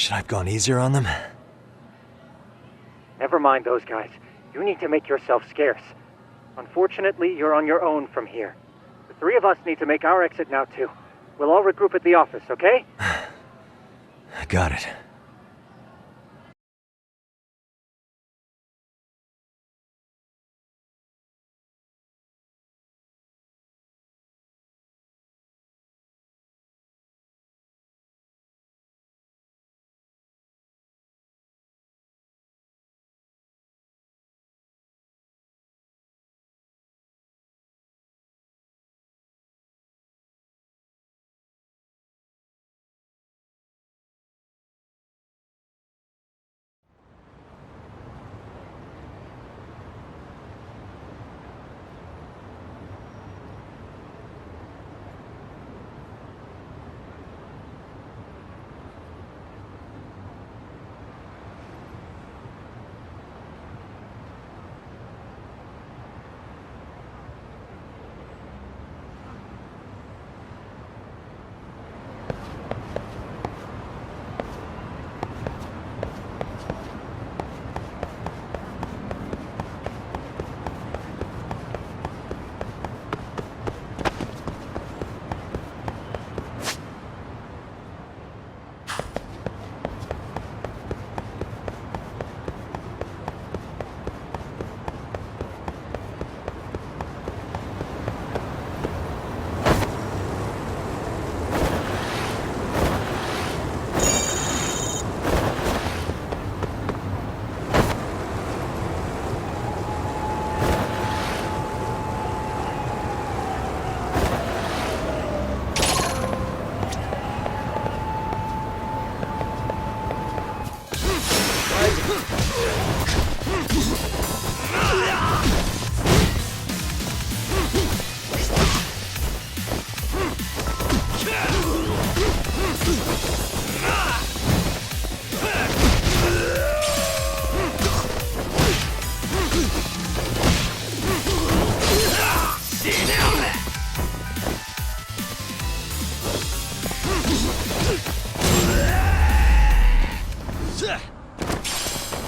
Should I have gone easier on them? Never mind those guys. You need to make yourself scarce. Unfortunately, you're on your own from here. The three of us need to make our exit now, too. We'll all regroup at the office, okay? Got it.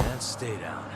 And stay down.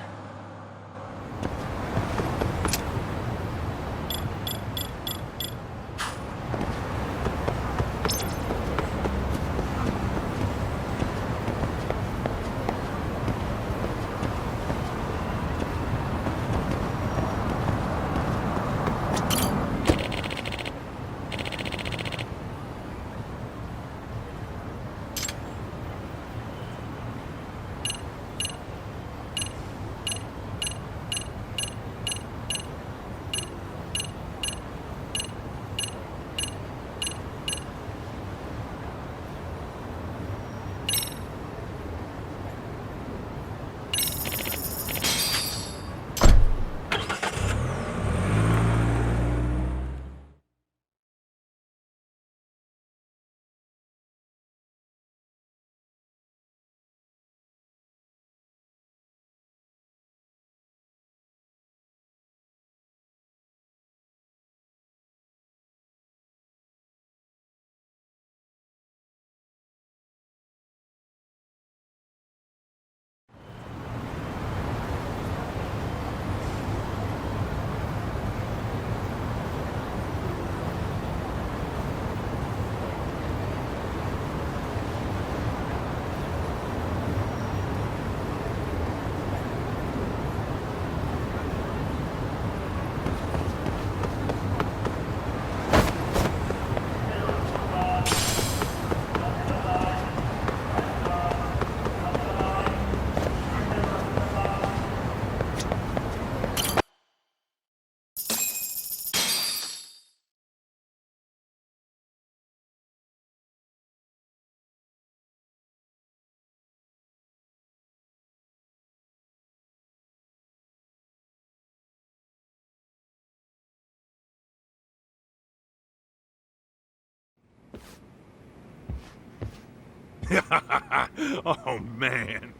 Oh man,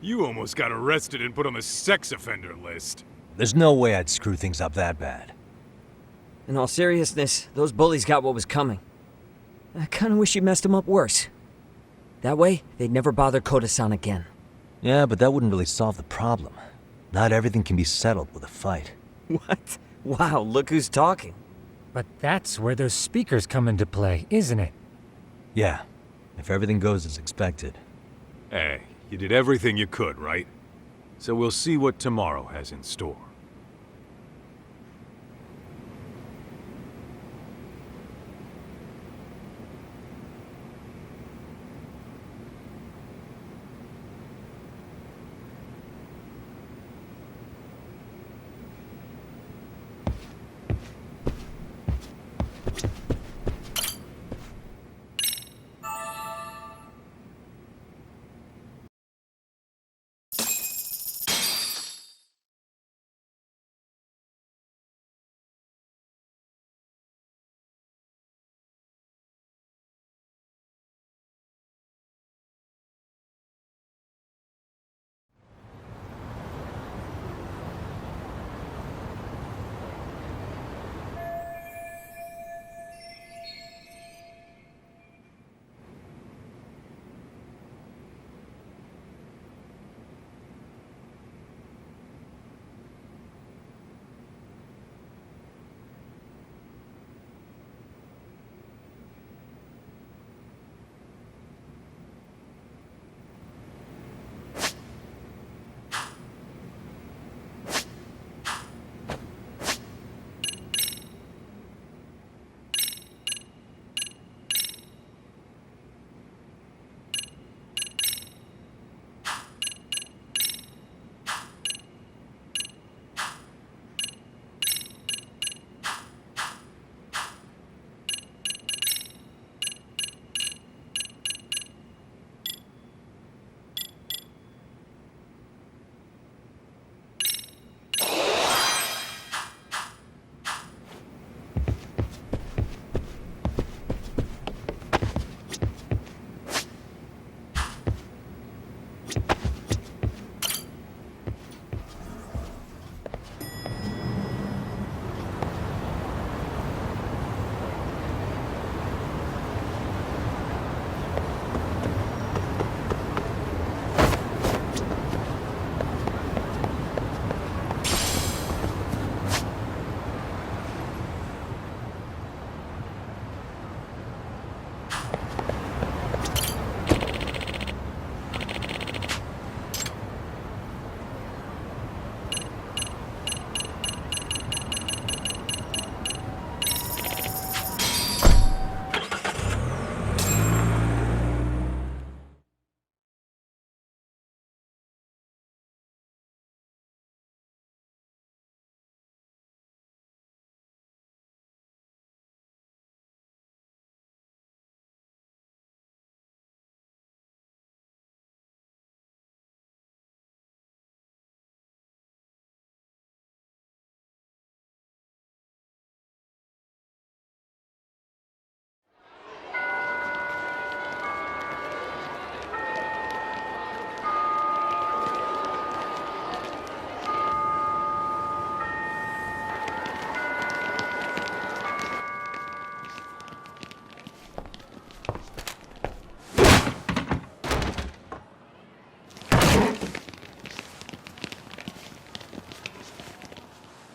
you almost got arrested and put on the sex offender list. There's no way I'd screw things up that bad. In all seriousness, those bullies got what was coming. I kinda wish you messed them up worse. That way, they'd never bother Koda-san again. Yeah, but that wouldn't really solve the problem. Not everything can be settled with a fight. What? Wow, look who's talking. But that's where those speakers come into play, isn't it? Yeah, if everything goes as expected. Hey, you did everything you could, right? So we'll see what tomorrow has in store.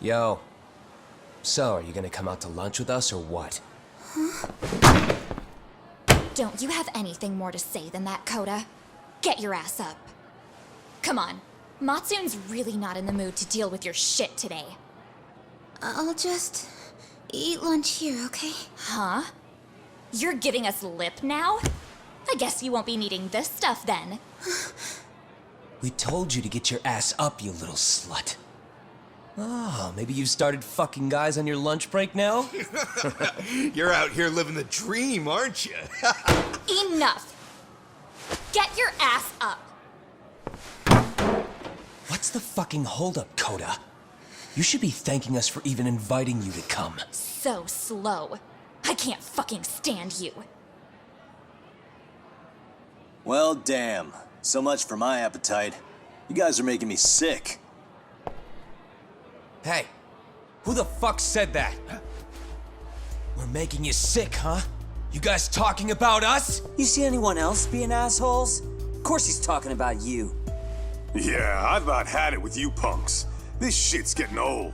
Yo. So, are you gonna come out to lunch with us or what? Don't you have anything more to say than that, Koda? Get your ass up. Come on. Matsun's really not in the mood to deal with your shit today. I'll just eat lunch here, okay? Huh? You're giving us lip now? I guess you won't be needing this stuff then. We told you to get your ass up, you little slut. Oh, maybe you've started fucking guys on your lunch break now? You're out here living the dream, aren't you? Enough! Get your ass up! What's the fucking holdup, Koda? You should be thanking us for even inviting you to come. So slow. I can't fucking stand you. Well, damn. So much for my appetite. You guys are making me sick. Hey, who the fuck said that? We're making you sick, huh? You guys talking about us? You see anyone else being assholes? Of course he's talking about you. Yeah, I've about had it with you punks. This shit's getting old.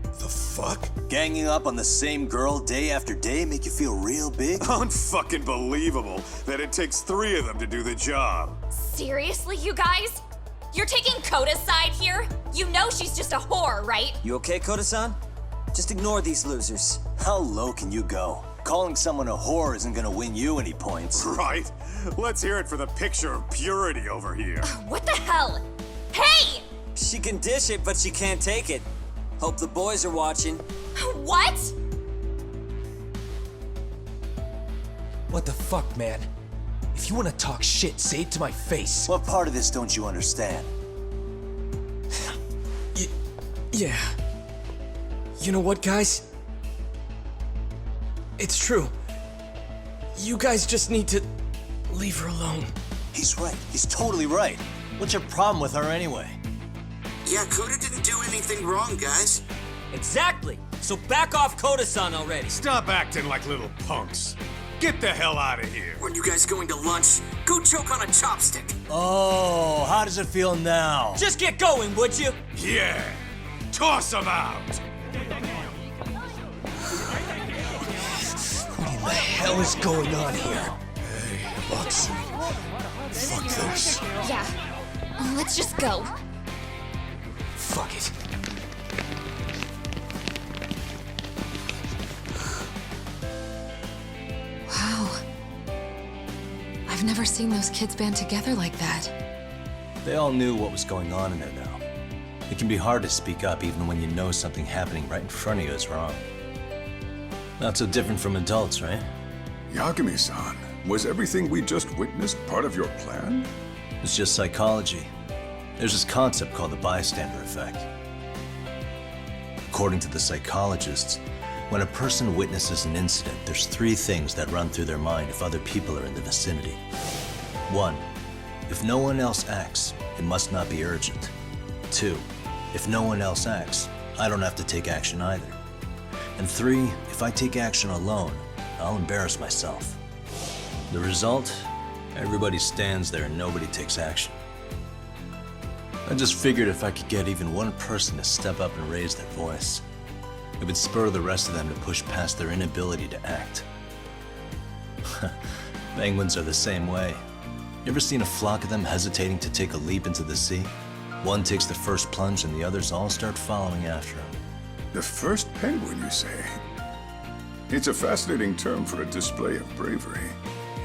The fuck? Ganging up on the same girl day after day make you feel real big? Unfucking believable that it takes 3 of them to do the job. Seriously, you guys? You're taking Koda's side here? You know she's just a whore, right? You okay, Koda-san? Just ignore these losers. How low can you go? Calling someone a whore isn't gonna win you any points. Right? Let's hear it for the picture of purity over here. What the hell? Hey! She can dish it, but she can't take it. Hope the boys are watching. What? What the fuck, man? If you want to talk shit, say it to my face. What part of this don't you understand? Yeah. You know what, guys? It's true. You guys just need to leave her alone. He's right. He's totally right. What's your problem with her anyway? Yeah, Koda didn't do anything wrong, guys. Exactly. So back off Koda-san already. Stop acting like little punks. Get the hell out of here. When you guys going to lunch, go choke on a chopstick. Oh, how does it feel now? Just get going, would you? Yeah. Toss them out. What in the hell is going on here? Hey, Watson. Fuck this. Yeah. Let's just go. Fuck it. Wow. I've never seen those kids band together like that. They all knew what was going on in there now. It can be hard to speak up even when you know something happening right in front of you is wrong. Not so different from adults, right? Yagami-san, was everything we just witnessed part of your plan? It's just psychology. There's this concept called the bystander effect. According to the psychologists, when a person witnesses an incident, there's 3 things that run through their mind if other people are in the vicinity. 1, if no one else acts, it must not be urgent. 2, if no one else acts, I don't have to take action either. And 3, if I take action alone, I'll embarrass myself. The result? Everybody stands there and nobody takes action. I just figured if I could get even one person to step up and raise their voice, it would spur the rest of them to push past their inability to act. Penguins are the same way. You ever seen a flock of them hesitating to take a leap into the sea? One takes the first plunge and the others all start following after him. The first penguin, you say? It's a fascinating term for a display of bravery.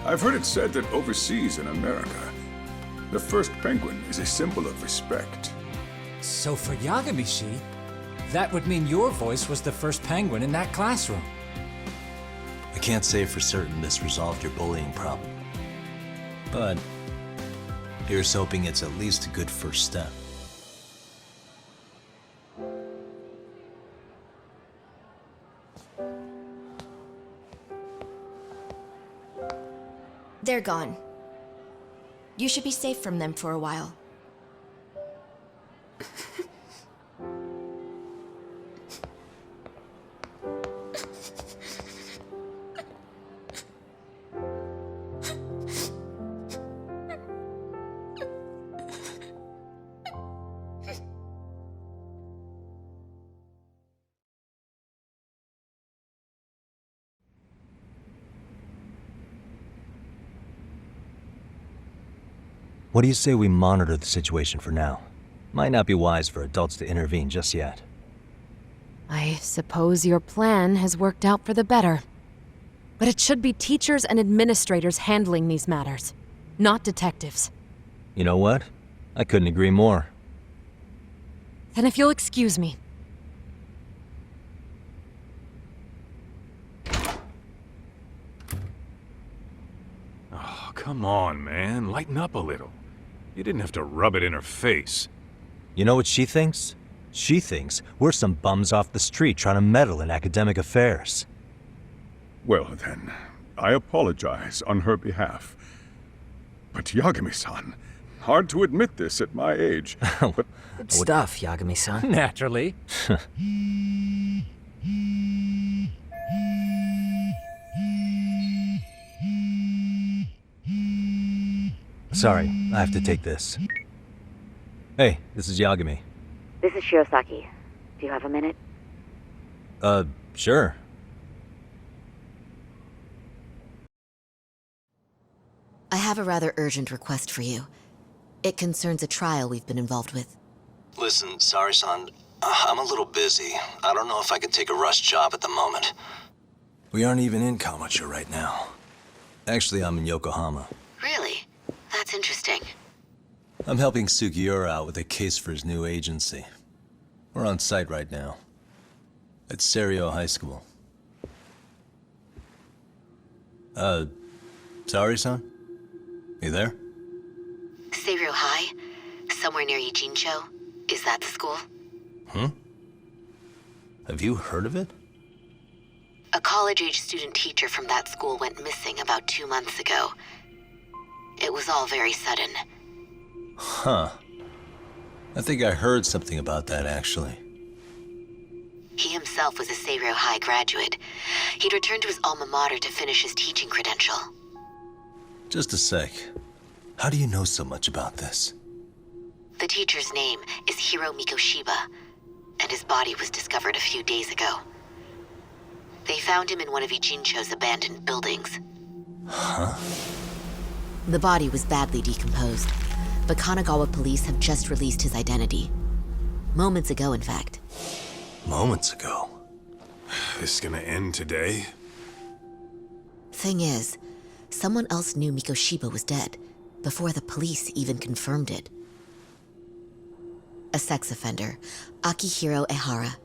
I've heard it said that overseas in America, the first penguin is a symbol of respect. So for Yagami-shi, that would mean your voice was the first penguin in that classroom. I can't say for certain this resolved your bullying problem. But here's hoping it's at least a good first step. They're gone. You should be safe from them for a while. What do you say we monitor the situation for now? Might not be wise for adults to intervene just yet. I suppose your plan has worked out for the better. But it should be teachers and administrators handling these matters, not detectives. You know what? I couldn't agree more. Then if you'll excuse me. Oh, come on, man. Lighten up a little. You didn't have to rub it in her face. You know what she thinks? She thinks we're some bums off the street trying to meddle in academic affairs. Well then, I apologize on her behalf. But Yagami-san, hard to admit this at my age, but... Good stuff, Yagami-san. Naturally. Sorry, I have to take this. Hey, this is Yagami. This is Shirosaki. Do you have a minute? Sure. I have a rather urgent request for you. It concerns a trial we've been involved with. Listen, Sari-san, I'm a little busy. I don't know if I can take a rush job at the moment. We aren't even in Kawachi right now. Actually, I'm in Yokohama. Really? That's interesting. I'm helping Sugiura out with a case for his new agency. We're on site right now. At Serio High School. Sari-san? You there? Serio High? Somewhere near Ijincho? Is that the school? Have you heard of it? A college-age student teacher from that school went missing about 2 months ago. It was all very sudden. Huh. I think I heard something about that, actually. He himself was a Serio High graduate. He'd returned to his alma mater to finish his teaching credential. Just a sec. How do you know so much about this? The teacher's name is Hiro Mikoshiba, and his body was discovered a few days ago. They found him in one of Ijincho's abandoned buildings. Huh? The body was badly decomposed, but Kanagawa police have just released his identity. Moments ago, in fact. Moments ago? This gonna end today? Thing is, someone else knew Mikoshiba was dead, before the police even confirmed it. A sex offender, Akihiro Ehara.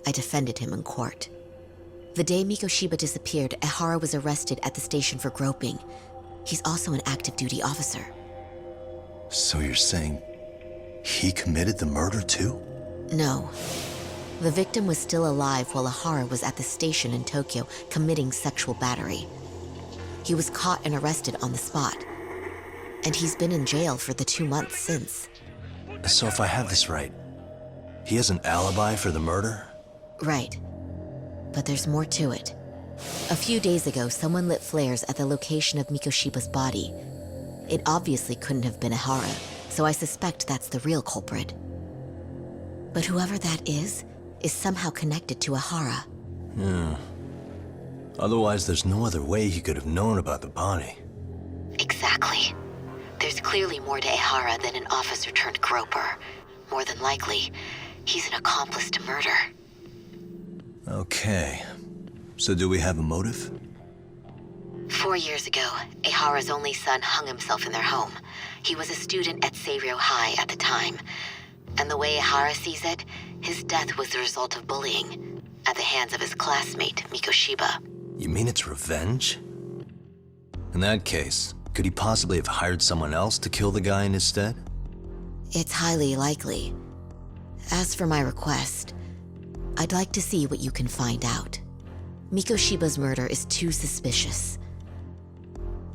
I defended him in court. The day Mikoshiba disappeared, Ehara was arrested at the station for groping. He's also an active duty officer. So you're saying he committed the murder too? No. The victim was still alive while Ehara was at the station in Tokyo committing sexual battery. He was caught and arrested on the spot. And he's been in jail for the 2 months since. So if I have this right, he has an alibi for the murder? Right. But there's more to it. A few days ago, someone lit flares at the location of Mikoshiba's body. It obviously couldn't have been Ehara, so I suspect that's the real culprit. But whoever that is somehow connected to Ehara. Otherwise, there's no other way he could have known about the body. Exactly. There's clearly more to Ehara than an officer-turned-groper. More than likely, he's an accomplice to murder. Okay. So do we have a motive? 4 years ago, Ehara's only son hung himself in their home. He was a student at Serio High at the time. And the way Ehara sees it, his death was the result of bullying at the hands of his classmate, Mikoshiba. You mean it's revenge? In that case, could he possibly have hired someone else to kill the guy in his stead? It's highly likely. As for my request, I'd like to see what you can find out. Mikoshiba's murder is too suspicious.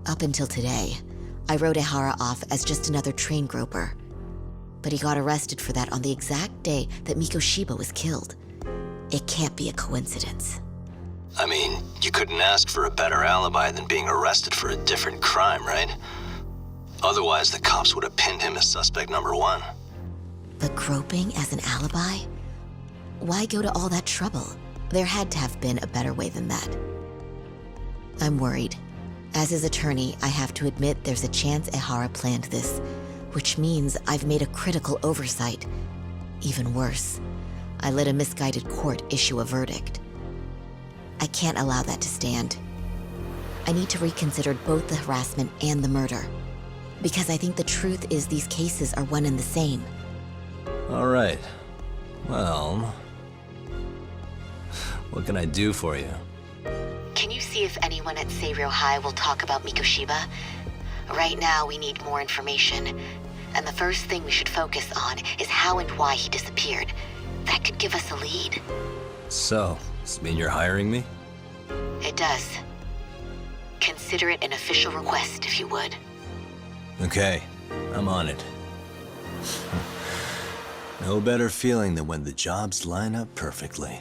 Up until today, I wrote Ehara off as just another train groper. But he got arrested for that on the exact day that Mikoshiba was killed. It can't be a coincidence. I mean, you couldn't ask for a better alibi than being arrested for a different crime, right? Otherwise, the cops would have pinned him as suspect number 1. But groping as an alibi? Why go to all that trouble? There had to have been a better way than that. I'm worried. As his attorney, I have to admit there's a chance Ehara planned this, which means I've made a critical oversight. Even worse, I let a misguided court issue a verdict. I can't allow that to stand. I need to reconsider both the harassment and the murder, because I think the truth is these cases are one and the same. All right. Well, what can I do for you? Can you see if anyone at Serio High will talk about Mikoshiba? Right now, we need more information. And the first thing we should focus on is how and why he disappeared. That could give us a lead. So, does this mean you're hiring me? It does. Consider it an official request, if you would. Okay, I'm on it. No better feeling than when the jobs line up perfectly.